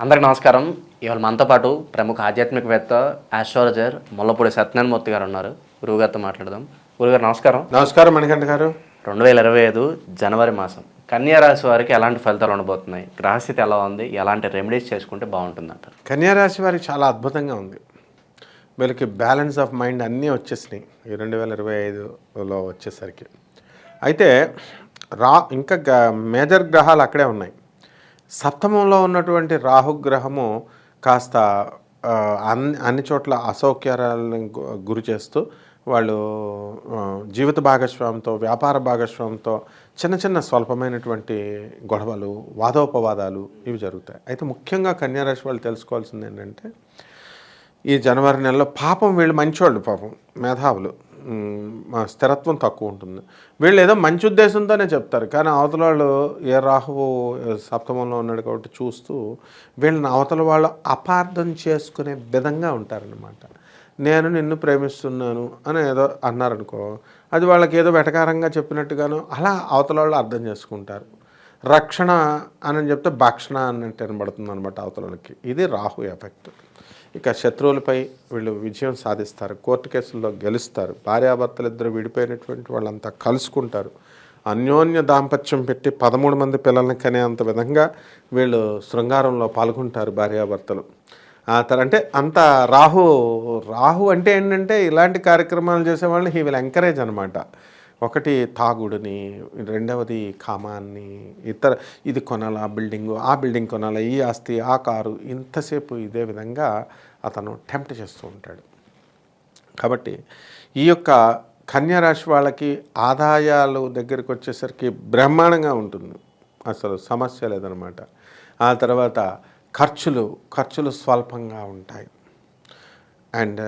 అందరికి నమస్కారం. ఇవాళ మనతో పాటు ప్రముఖ ఆధ్యాత్మికవేత్త ఆస్ట్రాలజర్ ముల్లపూడి సత్యనారాయణ మూర్తి గారు ఉన్నారు. గురువుగారితో మాట్లాడదాం. గురుగారు నమస్కారం. నమస్కారం మణికంఠ గారు. 2025 జనవరి మాసం కన్యా రాశి వారికి ఎలాంటి ఫలితాలు ఉండబోతున్నాయి? గ్రహస్థితి ఎలా ఉంది? ఎలాంటి రెమెడీస్ చేసుకుంటే బాగుంటుంది అంటారు? కన్యా రాశి వారికి చాలా అద్భుతంగా ఉంది. వీళ్ళకి బ్యాలెన్స్ ఆఫ్ మైండ్ అన్నీ వచ్చేసినాయి ఈ 2025లో వచ్చేసరికి. అయితే ఇంకా మేజర్ గ్రహాలు అక్కడే ఉన్నాయి. సప్తమంలో ఉన్నటువంటి రాహుగ్రహము కాస్త అన్ని చోట్ల అసౌకర్యాలను గురి చేస్తూ వాళ్ళు జీవిత భాగస్వామితో, వ్యాపార భాగస్వామితో చిన్న చిన్న స్వల్పమైనటువంటి గొడవలు, వాదోపవాదాలు ఇవి జరుగుతాయి. అయితే ముఖ్యంగా కన్యారాశి వాళ్ళు తెలుసుకోవాల్సింది ఏంటంటే, ఈ జనవరి నెలలో పాపం వీళ్ళు మంచివాళ్ళు, పాపం మేధావులు, స్థిరత్వం తక్కువ ఉంటుంది. వీళ్ళు ఏదో మంచి ఉద్దేశంతోనే చెప్తారు, కానీ అవతల వాళ్ళు ఏ రాహువు సప్తమంలో ఉన్నాడు కాబట్టి చూస్తూ వీళ్ళని అవతల వాళ్ళు అపార్థం చేసుకునే విధంగా ఉంటారనమాట. నేను నిన్ను ప్రేమిస్తున్నాను అని ఏదో అన్నారనుకో, అది వాళ్ళకి ఏదో వెటకారంగా చెప్పినట్టుగాను అలా అవతల వాళ్ళు అర్థం చేసుకుంటారు. రక్షణ అని చెప్తే భక్షణ అన్నట్టు వినబడుతుంది అనమాట అవతల వాళ్ళకి. ఇది రాహు ఎఫెక్ట్. ఇక శత్రువులపై వీళ్ళు విజయం సాధిస్తారు, కోర్టు కేసుల్లో గెలుస్తారు, భార్యాభర్తలు ఇద్దరు విడిపోయినటువంటి వాళ్ళంతా కలుసుకుంటారు, అన్యోన్య దాంపత్యం పెట్టి 13 మంది పిల్లల్ని కనేంత విధంగా వీళ్ళు శృంగారంలో పాల్గొంటారు భార్యాభర్తలు. అంటే అంత రాహు అంటే ఏంటంటే, ఇలాంటి కార్యక్రమాలు చేసేవాళ్ళని హీ విల్ ఎంకరేజ్ అనమాట. ఒకటి తాగుడుని, రెండవది కామాన్ని, ఇది కొనాలా బిల్డింగు, ఆ బిల్డింగ్ కొనాలా, ఈ ఆస్తి, ఆ కారు, ఇంతసేపు ఇదే విధంగా అతను టెంప్ట్ చేస్తూ ఉంటాడు. కాబట్టి ఈ యొక్క కన్యారాశి వాళ్ళకి ఆదాయాలు దగ్గరికి వచ్చేసరికి బ్రహ్మాండంగా ఉంటుంది, అసలు సమస్య లేదనమాట. ఆ తర్వాత ఖర్చులు స్వల్పంగా ఉంటాయి. అండ్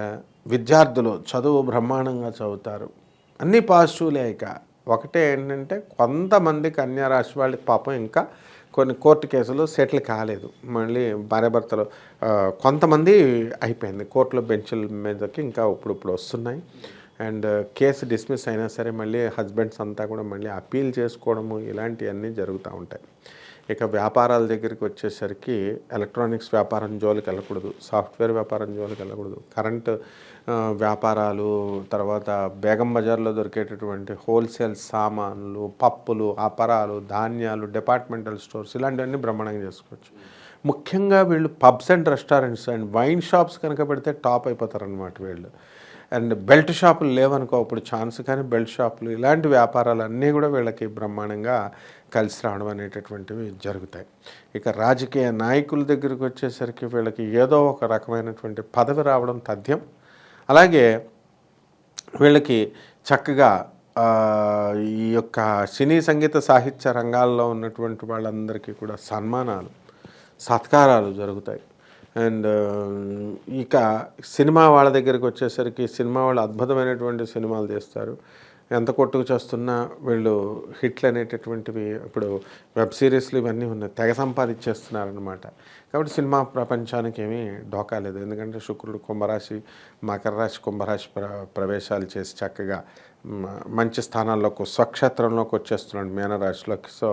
విద్యార్థులు చదువు బ్రహ్మాండంగా చదువుతారు. అన్నీ పాజిటివ్లే. ఇక ఒకటే ఏంటంటే, కొంతమంది కన్యారాశి వాళ్ళ పాపం ఇంకా కొన్ని కోర్టు కేసులు సెటిల్ కాలేదు. మళ్ళీ భార్యాభర్తలు కొంతమంది అయిపోయింది, కోర్టులో బెంచ్ల మీదకి ఇంకా ఇప్పుడు వస్తున్నాయి. అండ్ కేసు డిస్మిస్ అయినా సరే మళ్ళీ హస్బెండ్స్ అంతా కూడా మళ్ళీ అప్పీల్ చేసుకోవడము, ఇలాంటివన్నీ జరుగుతూ ఉంటాయి. ఇక వ్యాపారాల దగ్గరికి వచ్చేసరికి ఎలక్ట్రానిక్స్ వ్యాపారం జోలికి వెళ్ళకూడదు, సాఫ్ట్వేర్ వ్యాపారం జోలికి వెళ్ళకూడదు, కరెంటు వ్యాపారాలు, తర్వాత బేగం బజార్లో దొరికేటటువంటి హోల్సేల్ సామాన్లు, పప్పులు, అపరాలు, ధాన్యాలు, డిపార్ట్మెంటల్ స్టోర్స్, ఇలాంటివన్నీ బ్రహ్మాండంగా చేసుకోవచ్చు. ముఖ్యంగా వీళ్ళు pubs and restaurants and wine shops కనుక పెడితే టాప్ అయిపోతారనమాట వీళ్ళు. అండ్ బెల్ట్ షాపులు లేవనుకో అప్పుడు ఛాన్స్, కానీ బెల్ట్ షాపులు, ఇలాంటి వ్యాపారాలు అన్నీ కూడా వీళ్ళకి బ్రహ్మాండంగా కలిసి రావడం అనేటటువంటివి జరుగుతాయి. ఇక రాజకీయ నాయకుల దగ్గరికి వచ్చేసరికి వీళ్ళకి ఏదో ఒక రకమైనటువంటి పదవి రావడం తథ్యం. అలాగే వీళ్ళకి చక్కగా ఈ యొక్క సినీ సంగీత సాహిత్య రంగాల్లో ఉన్నటువంటి వాళ్ళందరికీ కూడా సన్మానాలు, సత్కారాలు జరుగుతాయి. అండ్ ఇక సినిమా వాళ్ళ దగ్గరికి వచ్చేసరికి సినిమా వాళ్ళు అద్భుతమైనటువంటి సినిమాలు తీస్తారు. ఎంత కొట్టుకు చేస్తున్నా వీళ్ళు హిట్లు అనేటటువంటివి, ఇప్పుడు వెబ్ సిరీస్లు ఇవన్నీ ఉన్నాయి, తెగ సంపాదించేస్తున్నారనమాట. కాబట్టి సినిమా ప్రపంచానికి ఏమీ డోకా లేదు. ఎందుకంటే శుక్రుడు కుంభరాశి, మకర రాశి, కుంభరాశి ప్రవేశాలు చేసి చక్కగా మంచి స్థానాల్లోకి, స్వక్షేత్రంలోకి వచ్చేస్తున్నాడు మీనరాశిలోకి. సో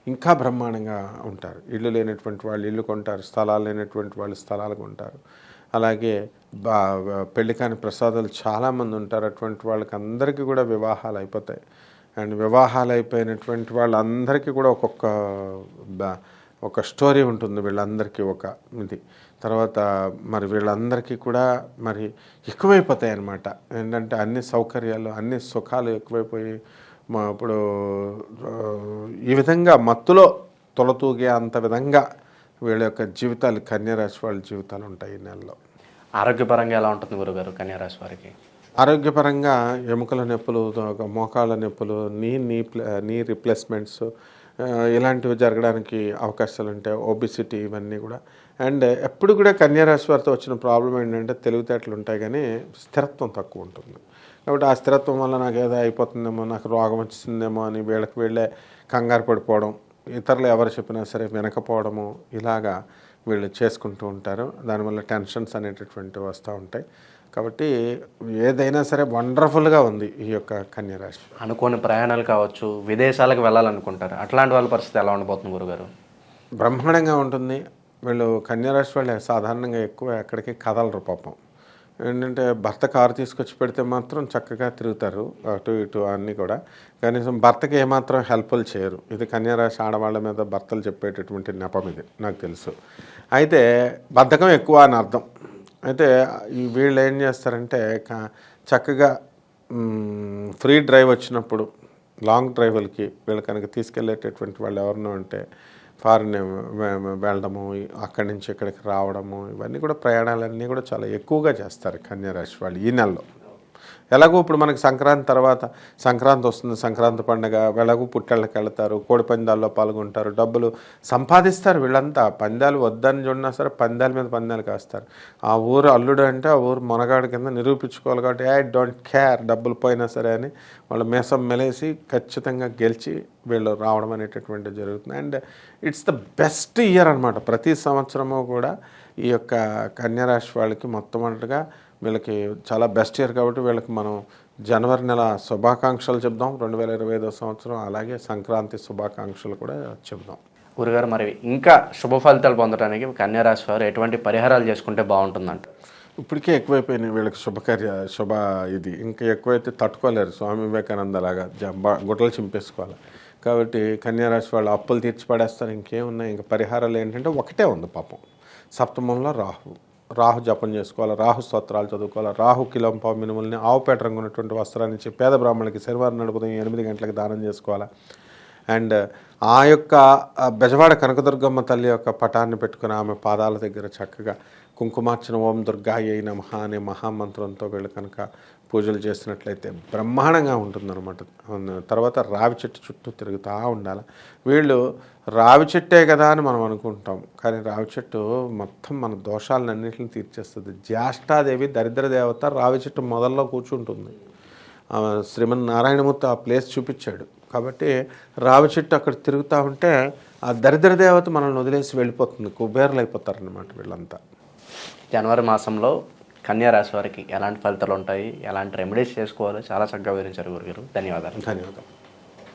ఇంకా బ్రహ్మాండంగా ఉంటారు. ఇల్లు లేనటువంటి వాళ్ళు ఇల్లు కొంటారు, స్థలాలు లేనటువంటి వాళ్ళు స్థలాలు కొంటారు. అలాగే పెళ్లి కాని ప్రసాదాలు చాలామంది ఉంటారు. అటువంటి వాళ్ళకి అందరికీ కూడా వివాహాలు అయిపోతాయి. అండ్ వివాహాలు అయిపోయినటువంటి వాళ్ళందరికీ కూడా ఒక స్టోరీ ఉంటుంది, వీళ్ళందరికీ ఒక ఇది. తర్వాత మరి వీళ్ళందరికీ కూడా మరి ఎక్కువైపోతాయి అన్నమాట. ఏంటంటే అన్ని సౌకర్యాలు, అన్ని సుఖాలు ఎక్కువైపోయి ఇప్పుడు ఈ విధంగా మత్తులో తొలతూగే అంత విధంగా వీళ్ళ యొక్క జీవితాలు, కన్యారాశి వాళ్ళ జీవితాలు ఉంటాయి ఈ నెలలో. ఆరోగ్యపరంగా ఎలా ఉంటుంది గురుగారు కన్యారాశి వారికి? ఆరోగ్యపరంగా ఎముకల నొప్పులు, మోకాళ్ళ నొప్పులు, నీ రిప్లేస్మెంట్స్, ఇలాంటివి జరగడానికి అవకాశాలు ఉంటాయి. ఒబిసిటీ, ఇవన్నీ కూడా. అండ్ ఎప్పుడు కూడా కన్యారాశి వారితో వచ్చిన ప్రాబ్లం ఏంటంటే, తెలివితేటలు ఉంటాయి కానీ స్థిరత్వం తక్కువ ఉంటుంది. కాబట్టి ఆ స్థిరత్వం వల్ల నాకు ఏదో అయిపోతుందేమో, నాకు రోగం వచ్చిందేమో అని వీళ్ళే కంగారు పడిపోవడం, ఇతరులు ఎవరు చెప్పినా సరే వినకపోవడము, ఇలాగా వీళ్ళు చేసుకుంటూ ఉంటారు. దానివల్ల టెన్షన్స్ అనేటటువంటివి వస్తూ ఉంటాయి. కాబట్టి ఏదైనా సరే వండర్ఫుల్గా ఉంది ఈ యొక్క కన్యారాశి. అనుకోని ప్రయాణాలు కావచ్చు, విదేశాలకు వెళ్ళాలనుకుంటారు, అట్లాంటి వాళ్ళ పరిస్థితి ఎలా ఉండబోతుంది గురుగారు? బ్రహ్మాండంగా ఉంటుంది. వీళ్ళు కన్యారాశి వాళ్ళు సాధారణంగా ఎక్కువ ఎక్కడికి కదలరు పాపం. ఏంటంటే భర్త కారు తీసుకొచ్చి పెడితే మాత్రం చక్కగా తిరుగుతారు అటు ఇటు అన్నీ కూడా. కనీసం భర్తకి ఏమాత్రం హెల్ప్ఫుల్ చేయరు. ఇది కన్యారాశి ఆడవాళ్ళ మీద భర్తలు చెప్పేటటువంటి నెపం ఇది నాకు తెలుసు. అయితే బద్ధకం ఎక్కువ అని అర్థం. అయితే వీళ్ళు ఏం చేస్తారంటే చక్కగా ఫ్రీ డ్రైవ్ వచ్చినప్పుడు లాంగ్ డ్రైవ్లకి వీళ్ళు కనుక తీసుకెళ్ళేటటువంటి వాళ్ళు ఎవరినో అంటే ఫారిన్ వెళ్ళడము, అక్కడి నుంచి ఇక్కడికి రావడము, ఇవన్నీ కూడా ప్రయాణాలన్నీ కూడా చాలా ఎక్కువగా చేస్తారు కన్యారాశి వాళ్ళు ఈ నెలలో. ఎలాగో ఇప్పుడు మనకి సంక్రాంతి తర్వాత సంక్రాంతి వస్తుంది, సంక్రాంతి పండుగ, ఎలాగో పుట్టళ్ళకి వెళ్తారు, కోడి పందాల్లో పాల్గొంటారు, డబ్బులు సంపాదిస్తారు. వీళ్ళంతా పందాలు వద్దని చూడినా సరే పందాల మీద పందాలు కాస్తారు. ఆ ఊరు అల్లుడు అంటే ఆ ఊరు మొనగాడి కింద నిరూపించుకోవాలి కాబట్టి ఐ డోంట్ కేర్ డబ్బులు పోయినా సరే అని వాళ్ళు మీసం మెలేసి ఖచ్చితంగా గెలిచి వీళ్ళు రావడం అనేటటువంటిది జరుగుతుంది. And it's the best year అనమాట. ప్రతి సంవత్సరము కూడా ఈ యొక్క కన్యారాశి వాళ్ళకి మొట్టమొదటిగా వీళ్ళకి చాలా బెస్ట్ ఇయర్ కాబట్టి వీళ్ళకి మనం జనవరి నెల శుభాకాంక్షలు చెప్దాం 2025 సంవత్సరం. అలాగే సంక్రాంతి శుభాకాంక్షలు కూడా చెప్దాం. గురుగారు, మరి ఇంకా శుభ ఫలితాలు పొందడానికి కన్యారాశి వారు ఎటువంటి పరిహారాలు చేసుకుంటే బాగుంటుందంట? ఇప్పటికే ఎక్కువైపోయినాయి వీళ్ళకి శుభ ఇది ఇంకా ఎక్కువైతే తట్టుకోలేరు. స్వామి వివేకానంద లాగా గుట్టలు చింపేసుకోవాలి. కాబట్టి కన్యారాశి వాళ్ళు అప్పులు తీర్చి పడేస్తారు. ఇంకేమున్నాయి? ఇంకా పరిహారాలు ఏంటంటే ఒకటే ఉంది పాపం. సప్తమంలో రాహు జపం చేసుకోవాలి, రాహు స్తోత్రాలు చదువుకోవాలి, రాహు కిలోంపావు మినుములని ఆవుపేట రంగు ఉన్నటువంటి వస్త్రాన్ని ఇచ్చి పేద బ్రాహ్మణులకి శనివారం నాడు ఉదయం 8 గంటలకు దానం చేసుకోవాలి. అండ్ ఆ యొక్క బెజవాడ కనకదుర్గమ్మ తల్లి యొక్క పటాన్ని పెట్టుకుని ఆమె పాదాల దగ్గర చక్కగా కుంకుమార్చన ఓం దుర్గాయై నమః అనే మహామంత్రంతో వీళ్ళు కనుక పూజలు చేసినట్లయితే బ్రహ్మాండంగా ఉంటుందన్నమాట. తర్వాత రావి చెట్టు చుట్టూ తిరుగుతూ ఉండాలి. వీళ్ళు రావి చెట్టే కదా అని మనం అనుకుంటాం, కానీ రావి చెట్టు మొత్తం మన దోషాలన్నింటిని తీర్చేస్తుంది. జ్యేష్ఠాదేవి దరిద్ర దేవత రావి చెట్టు మొదల్లో కూర్చుంటుంది. శ్రీమన్నారాయణమూర్తి ఆ ప్లేస్ చూపించాడు కాబట్టి రావి చెట్టు అక్కడ తిరుగుతూ ఉంటే ఆ దరిద్ర దేవత మనల్ని వదిలేసి వెళ్ళిపోతుంది. కుబేర్లు అయిపోతారనమాట వీళ్ళంతా. జనవరి మాసంలో కన్యారాశి వారికి ఎలాంటి ఫలితాలు ఉంటాయి, ఎలాంటి రెమెడీస్ చేసుకోవాలో చాలా చక్కగా వివరించారు గురుగారు. ధన్యవాదాలు. ధన్యవాదాలు.